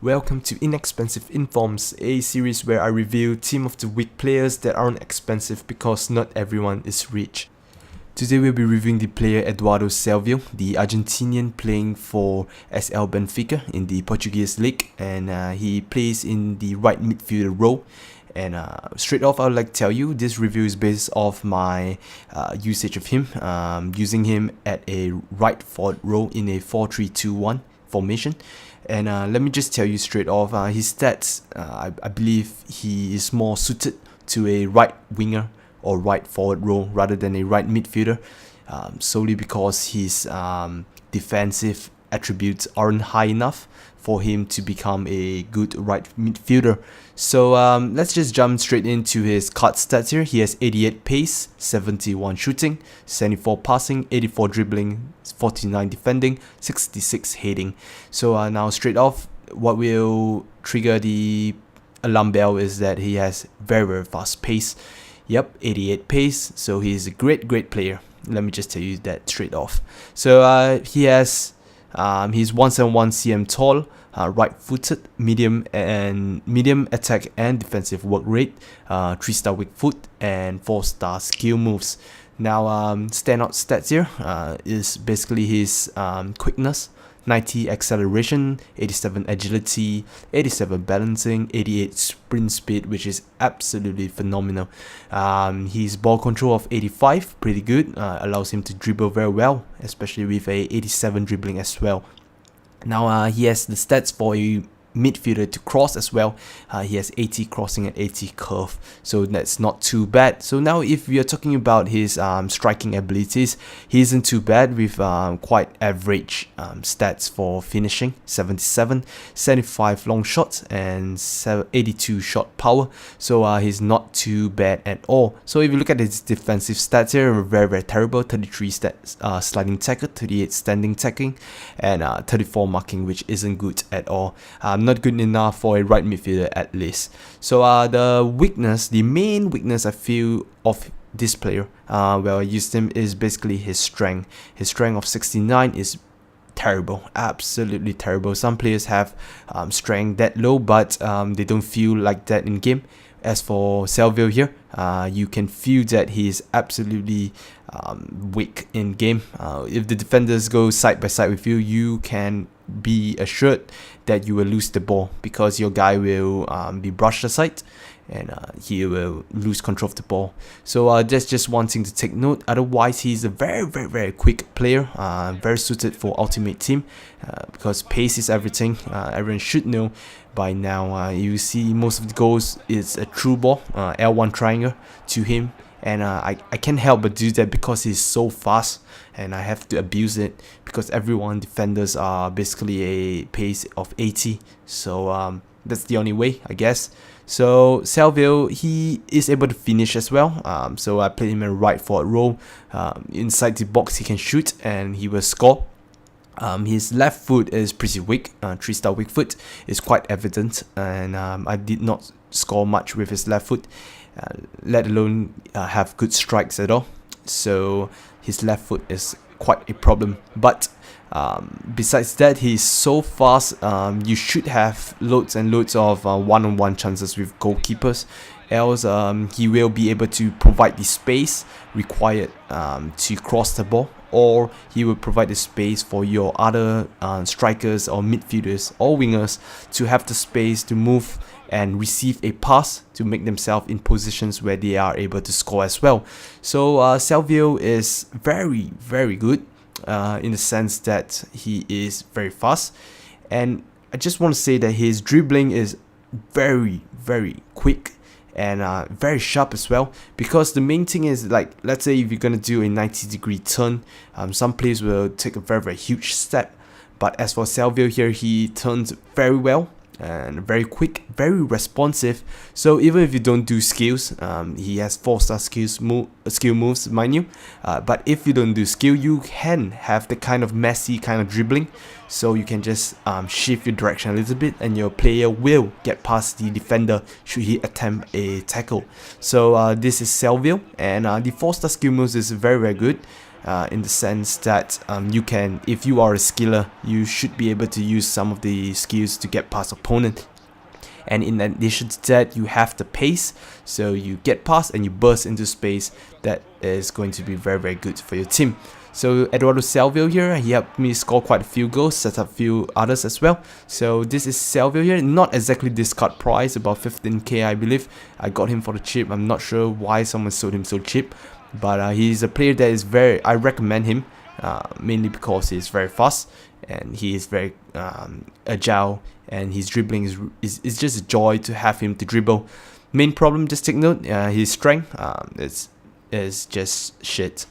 Welcome to Inexpensive Informs, a series where I review team of the week players that aren't expensive because not everyone is rich. Today we'll be reviewing the player Eduardo Salvio, the Argentinian playing for SL Benfica in the Portuguese league, and he plays in the right midfielder role. And straight off, I would like to tell you this review is based off my usage of him, using him at a right forward role in a 4-3-2-1 formation. And let me just tell you straight off, his stats, I believe he is more suited to a right winger or right forward role rather than a right midfielder, solely because his defensive attributes aren't high enough for him to become a good right midfielder. So let's just jump straight into his card stats here. He has 88 pace, 71 shooting, 74 passing, 84 dribbling, 49 defending, 66 heading. So now straight off, what will trigger the alarm bell is that he has very fast pace. Yep, 88 pace, so he's a great player. Let me just tell you that straight off. So he has he's 171 cm tall, right-footed, medium attack and defensive work rate, 3-star weak foot, and 4-star skill moves. Now, standout stats here is basically his quickness, 90 acceleration, 87 agility, 87 balancing, 88 sprint speed, which is absolutely phenomenal. His ball control of 85, pretty good, allows him to dribble very well, especially with a 87 dribbling as well. Now he has the stats for a midfielder to cross as well. He has 80 crossing and 80 curve, so that's not too bad. So now if we are talking about his striking abilities, he isn't too bad with quite average stats for finishing, 77, 75 long shots and 82 shot power, so he's not too bad at all. So if you look at his defensive stats here, very terrible. 33 stats, sliding tackle, 38 standing tackling, and 34 marking, which isn't good at all. Not good enough for a right midfielder at least. So the main weakness I feel of this player, where I used him, is basically his strength. His strength of 69 is terrible, absolutely terrible. Some players have strength that low, but they don't feel like that in game. As for Salvio here, you can feel that he is absolutely weak in game. If the defenders go side by side with you, you can be assured that you will lose the ball because your guy will be brushed aside and he will lose control of the ball. So that's just one thing to take note. Otherwise, he's a very quick player, very suited for Ultimate Team, because pace is everything. Everyone should know by now. You see most of the goals is a through ball, L1 triangle to him, and I can't help but do that because he's so fast, and I have to abuse it because everyone defenders are basically a pace of 80. So that's the only way, I guess. So Salvio, he is able to finish as well. So I played him in a right forward role. Inside the box he can shoot and he will score. His left foot is pretty weak. 3-star weak foot is quite evident, and I did not score much with his left foot, let alone have good strikes at all. So his left foot is quite a problem. But besides that, he's so fast. You should have loads and loads of one-on-one chances with goalkeepers, else he will be able to provide the space required to cross the ball, or he will provide the space for your other strikers or midfielders or wingers to have the space to move and receive a pass to make themselves in positions where they are able to score as well. So Salvio is very good in the sense that he is very fast, and I just want to say that his dribbling is very quick and very sharp as well, because the main thing is, like, let's say if you're gonna do a 90-degree turn, some players will take a very huge step, but as for Salvio here, he turns very well and very quick, very responsive. So even if you don't do skills, he has 4-star skill moves, mind you, but if you don't do skill, you can have the kind of Messi kind of dribbling, so you can just shift your direction a little bit and your player will get past the defender should he attempt a tackle. So this is Salvio, and the 4-star skill moves is very good. in the sense that you can, if you are a skiller, you should be able to use some of the skills to get past opponent. And in addition to that, you have the pace, so you get past and you burst into space. That is going to be very, very good for your team. So Eduardo Salvio here, he helped me score quite a few goals, set up a few others as well. So this is Salvio here, not exactly discard price, about 15k I believe. I got him for the cheap. I'm not sure why someone sold him so cheap, but he's a player that is I recommend him, mainly because he's very fast and he is very agile, and his dribbling is just a joy to have him to dribble. Main problem, just take note, his strength is just shit.